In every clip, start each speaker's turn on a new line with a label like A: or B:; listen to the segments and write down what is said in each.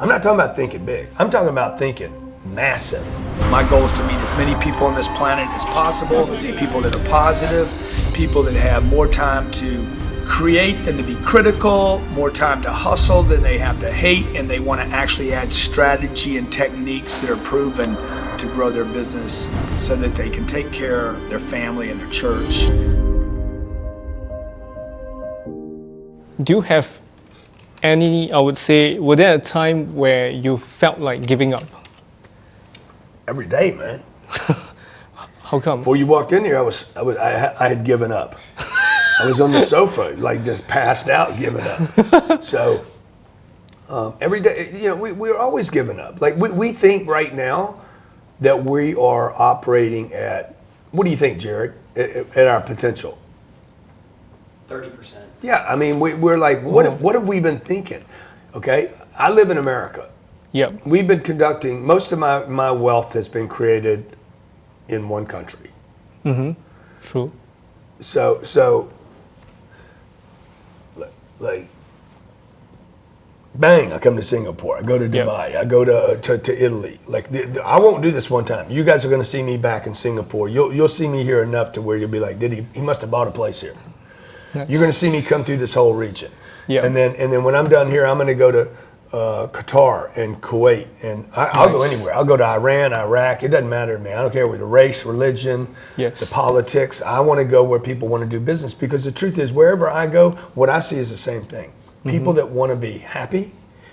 A: I'm not talking about thinking big. I'm talking about thinking massive.
B: My goal is to meet as many people on this planet as possible, people that are positive, people that have more time to create than to be critical, more time to hustle than they have to hate, and they want to actually add strategy and techniques that are proven to grow their business so that they can take care of their family and their church.
C: Do you have any, I would say, was there a time where you felt like giving up?
A: Every day, man.
C: How come?
A: Before you walked in here, I had given up. I was on the sofa, like just passed out, giving up. So every day, you know, we're always giving up. Like we think right now that we are operating at, what do you think, Jared, at our potential?
D: 30%.
A: Yeah, I mean, we're like, what have we been thinking? Okay, I live in America.
C: Yep.
A: We've been conducting, most of my wealth has been created in one country.
C: Mm-hmm. True.
A: So, like, bang, I come to Singapore. I go to Dubai. Yep. I go to Italy. Like, I won't do this one time. You guys are going to see me back in Singapore. You'll see me here enough to where you'll be like, he must have bought a place here. Nice. You're going to see me come through this whole region. Yep. And then when I'm done here, I'm going to go to Qatar and Kuwait, and I'll go anywhere. I'll go to Iran, Iraq. It doesn't matter to me. I don't care what the race, religion, the politics. I want to go where people want to do business, because the truth is, wherever I go, what I see is the same thing. People that want to be happy,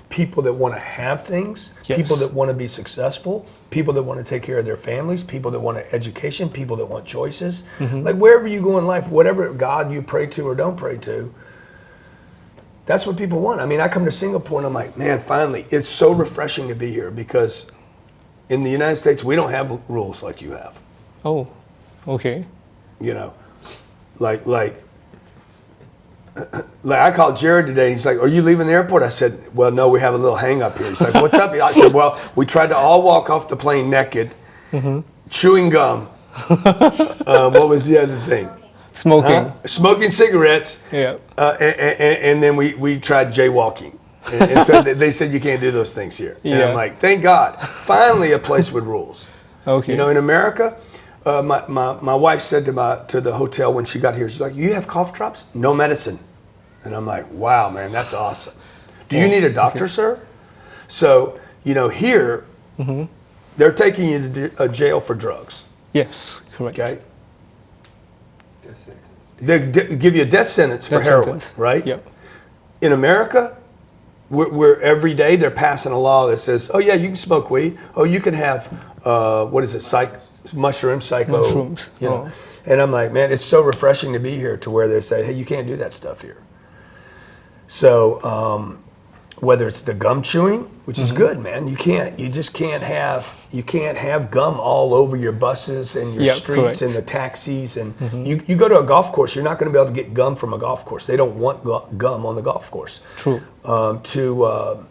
A: people that want to have things, people that want to be successful, people that want to take care of their families, people that want education, people that want choices. Like wherever you go in life, whatever God you pray to or don't pray to, that's what people want. I mean, I come to Singapore and I'm like, man, finally, it's so refreshing to be here, because in the United States, we don't have rules like you have.
C: Oh, okay.
A: You know, like I called Jared today, and he's like, are you leaving the airport? I said, well, no, we have a little hang up here. He's like, what's up? I said, well, we tried to all walk off the plane naked, chewing gum. What was the other thing?
C: Smoking.
A: Smoking cigarettes.
C: Yeah.
A: And then we tried jaywalking. And so they said you can't do those things here. And I'm like, thank God. Finally a place with rules.
C: Okay.
A: You know, in America, my wife said to the hotel when she got here, she's like, you have cough drops? No medicine. And I'm like, wow, man, that's awesome. Do you need a doctor, sir? So, you know, here, they're taking you to jail for drugs.
C: Yes, correct.
A: Okay. They give you a death sentence for heroin, right?
C: Yep.
A: In America, we're every day they're passing a law that says, oh yeah, you can smoke weed. Oh, you can have mushrooms. You know. And I'm like, man, it's so refreshing to be here to where they say, hey, you can't do that stuff here. So whether it's the gum chewing, which is good, man, you just can't have gum all over your buses and your streets and the taxis, and you go to a golf course, you're not going to be able to get gum from a golf course. They don't want gum on the golf course.
C: True.
A: So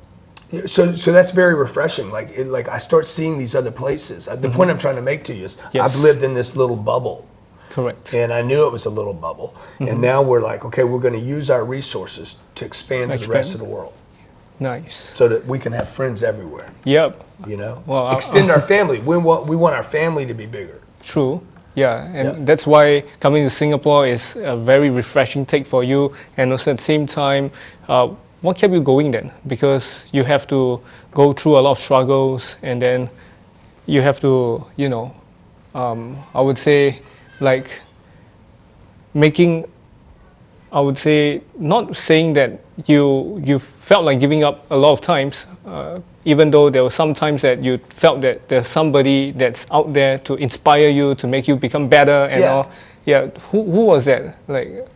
A: that's very refreshing. Like I start seeing these other places. The point I'm trying to make to you is I've lived in this little bubble.
C: Correct.
A: And I knew it was a little bubble. And now we're like, okay, we're going to use our resources to expand to the rest of the world.
C: Nice.
A: So that we can have friends everywhere.
C: Yep.
A: You know?
C: Well,
A: extend our family. We want our family to be bigger.
C: True. Yeah, and that's why coming to Singapore is a very refreshing take for you. And also at the same time, what kept you going then? Because you have to go through a lot of struggles, and then you have to, you know, I would say, like making, I would say, not saying that you felt like giving up a lot of times, even though there were some times that you felt that there's somebody that's out there to inspire you, to make you become better and all. Yeah, who was that? Like,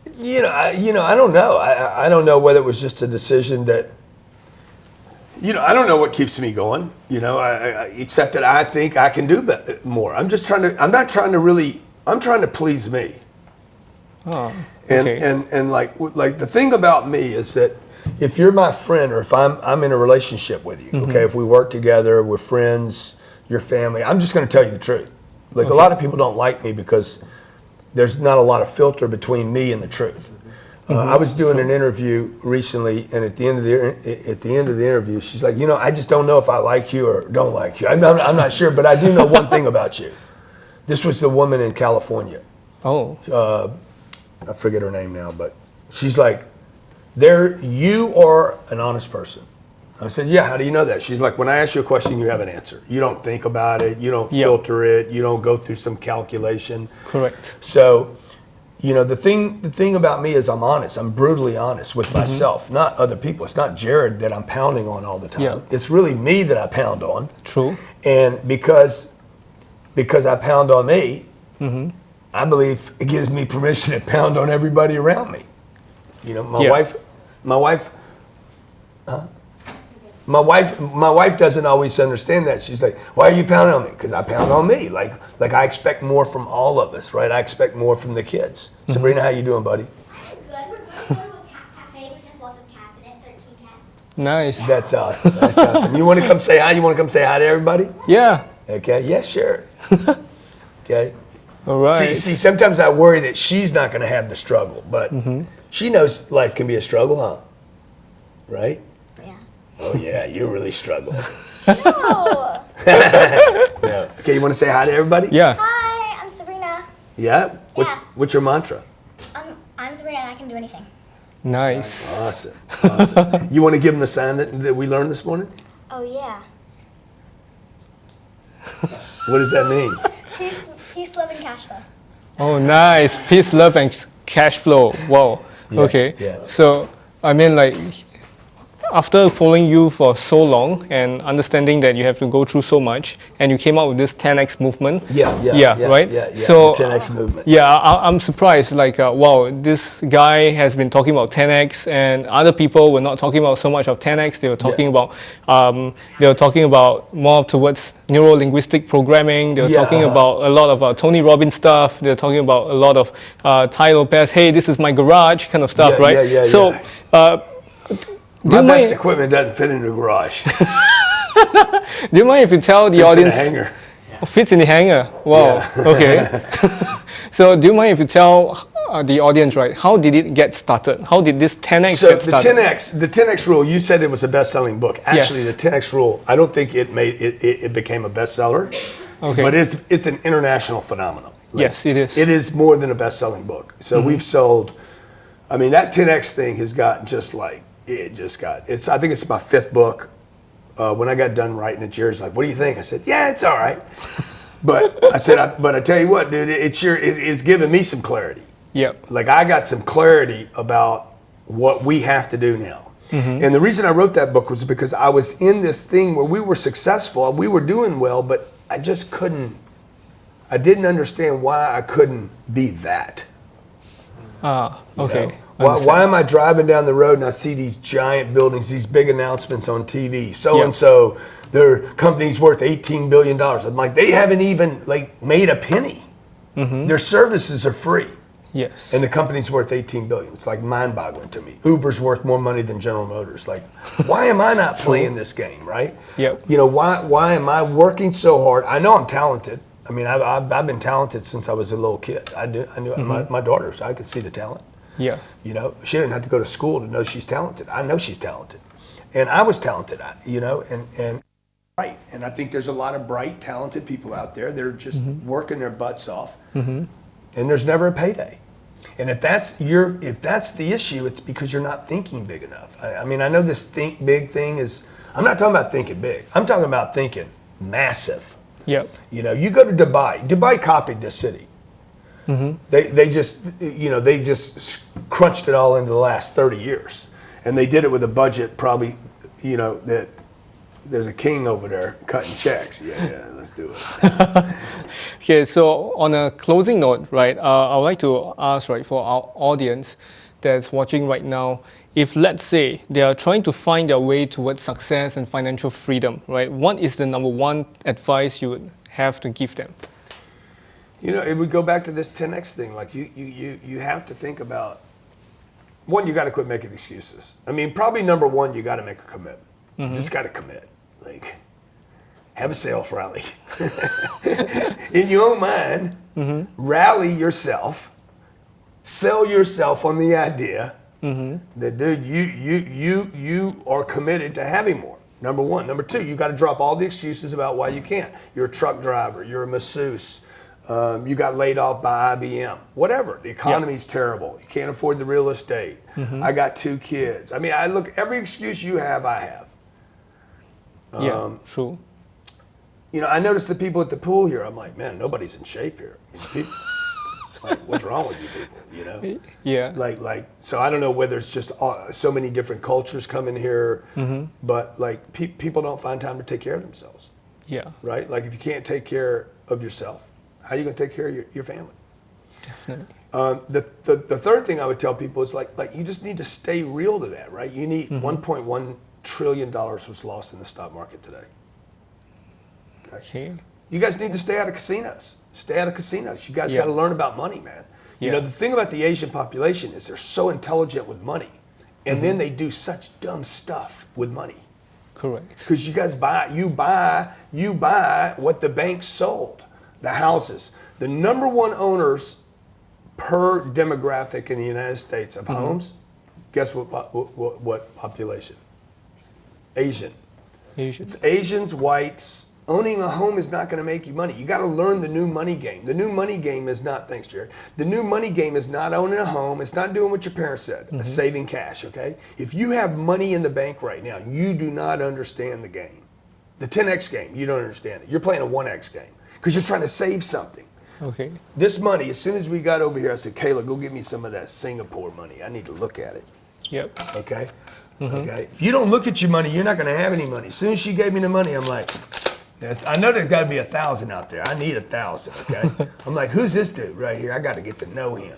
A: I don't know. I don't know whether it was just a decision that, I don't know what keeps me going, except that I think I can do more. I'm trying to please me.
C: Oh, okay.
A: And like the thing about me is that if you're my friend, or if I'm in a relationship with you, okay, if we work together, we're friends, your family, I'm just going to tell you the truth. Like a lot of people don't like me because there's not a lot of filter between me and the truth. I was doing an interview recently, and at the end of the interview, she's like, I just don't know if I like you or don't like you. I'm not sure, but I do know one thing about you. This was the woman in California.
C: Oh.
A: I forget her name now, but she's like, you are an honest person. I said, yeah, how do you know that? She's like, when I ask you a question, you have an answer. You don't think about it. You don't filter it. You don't go through some calculation.
C: Correct.
A: So, the thing about me is I'm honest. I'm brutally honest with myself, not other people. It's not Jared that I'm pounding on all the time.
C: Yeah.
A: It's really me that I pound on.
C: True.
A: And because I pound on me, I believe it gives me permission to pound on everybody around me. My wife doesn't always understand that. She's like, why are you pounding on me? Because I pound on me. Like I expect more from all of us, right? I expect more from the kids. Sabrina, how you doing, buddy?
E: Good. We're going to a cat cafe, which has lots of cats in it, 13 cats.
C: Nice.
A: That's awesome. That's awesome. You want to come say hi? You want to come say hi to everybody?
C: Yeah.
A: Okay. Yeah, sure. Okay.
C: All right.
A: See, sometimes I worry that she's not going to have the struggle, but she knows life can be a struggle, huh? Right?
E: Yeah.
A: Oh yeah, you really struggle.
E: No.
A: Yeah. Okay, you want to say hi to everybody?
C: Yeah.
E: Hi, I'm Sabrina.
A: Yeah?
E: Yeah.
A: What's your mantra?
E: I'm Sabrina and I can do anything.
C: Nice.
A: Awesome. You want to give them the sign that we learned this morning?
E: Oh, yeah.
A: What does that mean?
E: Peace, love, and cash flow.
C: Oh, nice. Peace, love, and cash flow. Wow.
A: Yeah,
C: Okay.
A: yeah.
C: So, I mean, like, after following you for so long and understanding that you have to go through so much, and you came up with this 10x movement.
A: Yeah,
C: right?
A: Yeah,
C: so,
A: the 10x movement.
C: Yeah, I'm surprised. Like, wow, this guy has been talking about 10x, and other people were not talking about so much of 10x. They were talking about more towards neuro-linguistic programming. They were talking about a lot of Tony Robbins stuff. They're talking about a lot of Tai Lopez. Hey, this is my garage kind of stuff, right? So.
A: My best equipment doesn't fit in the garage.
C: Do you mind if you tell the audience?
A: Fits in the hanger.
C: Oh, fits in the hanger. Wow.
A: Yeah.
C: Okay. So, do you mind if you tell the audience, right? How did it get started? How did this 10x get started?
A: So the 10x rule. You said it was a best-selling book. Actually,
C: Yes.
A: the 10x rule. I don't think it became a bestseller.
C: Okay.
A: But it's an international phenomenon.
C: Yes, it is.
A: It is more than a best-selling book. So we've sold. I mean, that 10x thing has got just like. I think it's my 5th book. When I got done writing it, Jared's like, what do you think? I said, yeah, it's all right. But I tell you what, dude, it's giving me some clarity.
C: Yep.
A: Like I got some clarity about what we have to do now. And the reason I wrote that book was because I was in this thing where we were successful, we were doing well, but I didn't understand why I couldn't be that.
C: Okay.
A: You know? Why am I driving down the road and I see these giant buildings, these big announcements on TV? So-and-so, their company's worth $18 billion. I'm like, they haven't even made a penny. Their services are free.
C: Yes.
A: And the company's worth $18 billion. It's like mind-boggling to me. Uber's worth more money than General Motors. Like, why am I not playing this game, right?
C: Yep.
A: Why am I working so hard? I know I'm talented. I mean, I've been talented since I was a little kid. I knew my daughters. I could see the talent.
C: Yeah.
A: She didn't have to go to school to know she's talented. I know she's talented, and I was talented. And right. And I think there's a lot of bright, talented people out there. They're just working their butts off, and there's never a payday. And if that's the issue, it's because you're not thinking big enough. I mean, I know this think big thing is. I'm not talking about thinking big. I'm talking about thinking massive.
C: Yep.
A: You go to Dubai. Dubai copied this city. They just crunched it all into the last 30 years, and they did it with a budget probably, that there's a king over there cutting checks. Yeah, let's do it.
C: Okay, so on a closing note, right? I would like to ask, right, for our audience that's watching right now, if let's say they are trying to find their way towards success and financial freedom, right? What is the number one advice you would have to give them?
A: It would go back to this 10x thing. Like you have to think about, one, you got to quit making excuses. I mean, probably number one, you got to make a commitment. You just got to commit. Like, have a sales rally. In your own mind, rally yourself, sell yourself on the idea That dude, you are committed to having more. Number one. Number two, you got to drop all the excuses about why you can't. You're a truck driver. You're a masseuse. You got laid off by IBM. Whatever. The economy's terrible. You can't afford the real estate. I got 2 kids. I mean, I look, every excuse you have, I have.
C: True.
A: You know, I noticed the people at the pool here. I'm like, man, nobody's in shape here. I mean, people, like, what's wrong with you people? You know?
C: Yeah.
A: Like. So I don't know whether it's just so many different cultures coming here, but like people don't find time to take care of themselves.
C: Yeah.
A: Right. Like if you can't take care of yourself, how are you going to take care of your family?
C: Definitely.
A: The third thing I would tell people is like you just need to stay real to that. Right. You need $1.1 trillion was lost in the stock market today.
C: Okay.
A: You guys need to stay out of casinos. Stay out of casinos. You guys got to learn about money, man. You know, the thing about the Asian population is they're so intelligent with money. And then they do such dumb stuff with money.
C: Correct.
A: Because you guys buy what the bank sold. The houses. The number one owners per demographic in the United States of homes, guess what population? Asian. It's Asians, whites. Owning a home is not going to make you money. You got to learn the new money game. The new money game is not, thanks Jared, the new money game is not owning a home. It's not doing what your parents said, saving cash, okay? If you have money in the bank right now, you do not understand the game. The 10X game, you don't understand it. You're playing a 1X game because you're trying to save something.
C: Okay.
A: This money, as soon as we got over here, I said, Kayla, go get me some of that Singapore money. I need to look at it.
C: Yep.
A: Okay? Okay. If you don't look at your money, you're not going to have any money. As soon as she gave me the money, I'm like, I know there's got to be 1,000 out there. I need 1,000. Okay. I'm like, who's this dude right here? I got to get to know him.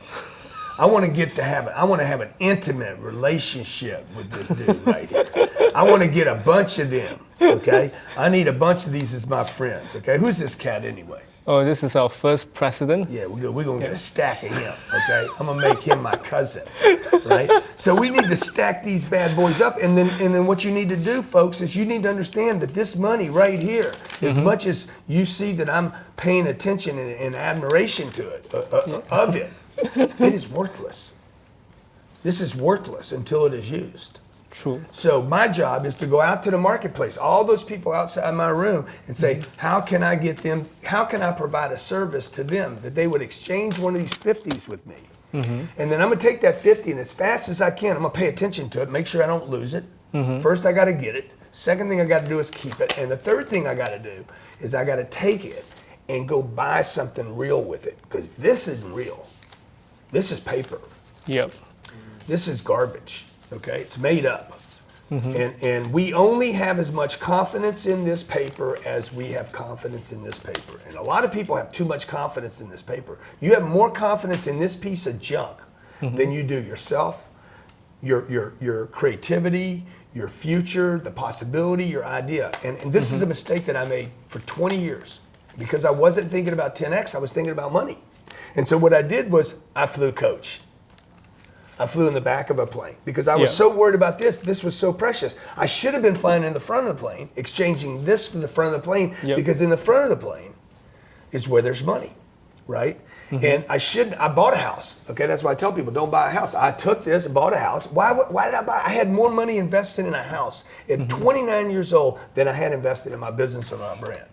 A: I want to have an intimate relationship with this dude right here. I want to get a bunch of them. Okay. I need a bunch of these as my friends. Okay. Who's this cat anyway?
C: Oh, this is our first president.
A: Yeah, we're good. We're gonna get a stack of him. Okay. I'm gonna make him my cousin. Right. So we need to stack these bad boys up, and then what you need to do, folks, is you need to understand that this money right here, as much as you see that I'm paying attention and admiration to it, of it, it is worthless. This is worthless until it is used.
C: True.
A: So my job is to go out to the marketplace, all those people outside my room, and say, how can I provide a service to them that they would exchange one of these 50s with me? And then I'm gonna take that 50 and as fast as I can, I'm gonna pay attention to it, make sure I don't lose it. First I gotta get it. Second thing I gotta do is keep it. And the third thing I gotta do is I gotta take it and go buy something real with it. Because this isn't real. This is paper.
C: Yep.
A: This is garbage. Okay, it's made up. And we only have as much confidence in this paper as we have confidence in this paper. And a lot of people have too much confidence in this paper. You have more confidence in this piece of junk than you do yourself, your creativity, your future, the possibility, your idea. And this is a mistake that I made for 20 years because I wasn't thinking about 10X, I was thinking about money. And so what I did was I flew coach. I flew in the back of a plane because I was so worried about this. This was so precious. I should have been flying in the front of the plane, exchanging this for the front of the plane because in the front of the plane is where there's money, right? And I bought a house. Okay, that's why I tell people don't buy a house. I took this and bought a house. Why did I buy? I had more money invested in a house at 29 years old than I had invested in my business or my brand.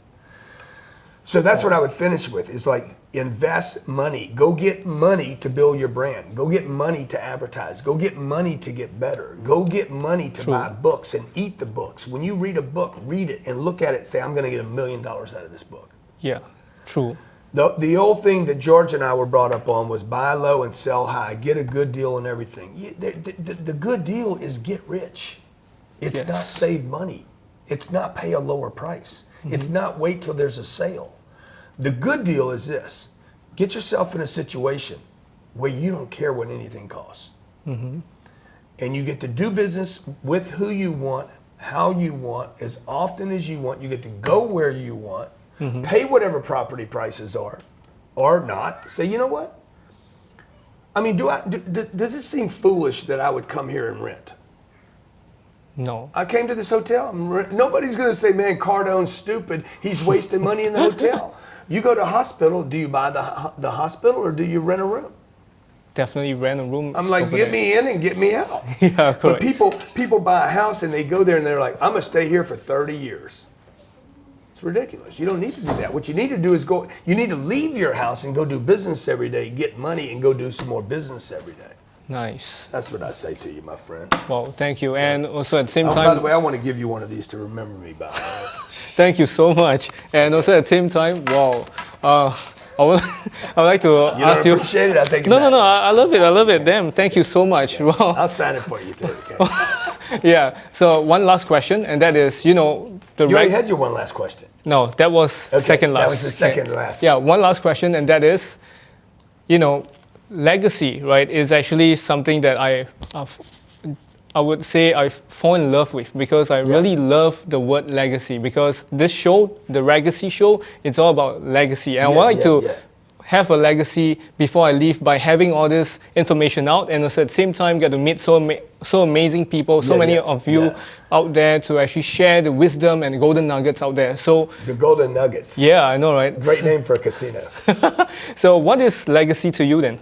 A: So that's what I would finish with is like invest money. Go get money to build your brand. Go get money to advertise. Go get money to get better. Go get money to buy books and eat the books. When you read a book, read it and look at it and say, I'm going to get $1 million out of this book.
C: Yeah, true.
A: The old thing that George and I were brought up on was buy low and sell high. Get a good deal and everything. The good deal is get rich. It's not save money. It's not pay a lower price. It's not wait till there's a sale. The good deal is this. Get yourself in a situation where you don't care what anything costs. And you get to do business with who you want, how you want, as often as you want. You get to go where you want, pay whatever property prices are, or not. Say, you know what? I mean, does it seem foolish that I would come here and rent?
C: No.
A: I came to this hotel. Nobody's going to say, man, Cardone's stupid. He's wasting money in the hotel. You go to a hospital, do you buy the hospital or do you rent a room?
C: definitely rent a room.
A: I'm like,
C: over
A: get
C: there.
A: me in and get me out.
C: Yeah,
A: But
C: correct.
A: people buy a house and they go there and they're like, I'm gonna stay here for 30 years. It's ridiculous. You don't need to do that. What you need to do is you need to leave your house and go do business every day, get money and go do some more business every day.
C: Nice.
A: That's what I say to you, my friend.
C: Well, thank you. And also at the same
A: Oh,
C: time,
A: by the way, I want to give you one of these to remember me by.
C: thank you so much. And also at the same time, wow, I would like to
A: You don't
C: ask you.
A: appreciate it? I think
C: No, I love it. I love it. Damn, thank you so much. Wow.
A: I'll sign it for you too. Okay?
C: Yeah. So one last question, and that is, the
A: You already had your one last question.
C: No, that was
A: Okay,
C: second last.
A: That was the second last.
C: Yeah, one last question, and that is, legacy, right, is actually something that I would say I fall in love with, because I really love the word legacy, because this show, the Legacy Show, it's all about legacy. And I would like to have a legacy before I leave by having all this information out, and also at the same time get to meet so amazing people, so many of you out there to actually share the wisdom and the golden nuggets out there. So
A: The Golden Nuggets.
C: yeah, I know, right?
A: Great name for a casino.
C: So what is legacy to you then?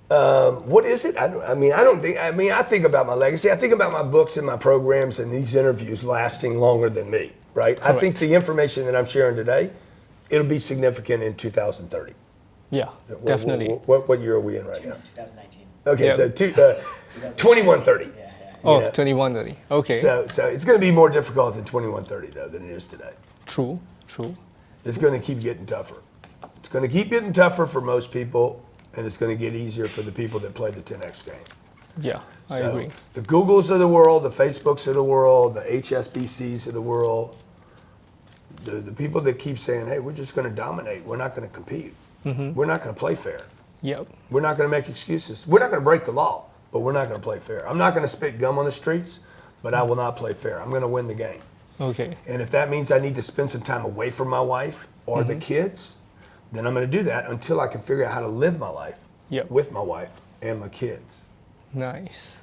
A: What is it? I think about my legacy. I think about my books and my programs and these interviews lasting longer than me, right? I think the information that I'm sharing today, it'll be significant in 2030.
C: Yeah, definitely.
A: What year are we in right now?
D: 2019.
A: Okay,
C: Yeah.
A: so 2130.
C: Oh,
A: Yeah.
C: 2130. Okay.
A: So it's going to be more difficult in 2130 though than it is today.
C: True.
A: It's going to keep getting tougher. It's going to keep getting tougher for most people, and it's going to get easier for the people that play the 10X game.
C: Yeah, I
A: So,
C: agree.
A: The Googles of the world, the Facebooks of the world, the HSBCs of the world, the people that keep saying, hey, we're just going to dominate. We're not going to compete. We're not going to play fair.
C: Yep.
A: We're not going to make excuses. We're not going to break the law, but we're not going to play fair. I'm not going to spit gum on the streets, but I will not play fair. I'm going to win the game.
C: Okay.
A: And if that means I need to spend some time away from my wife or the kids, then I'm going to do that until I can figure out how to live my life
C: Yep.
A: with my wife and my kids.
C: Nice.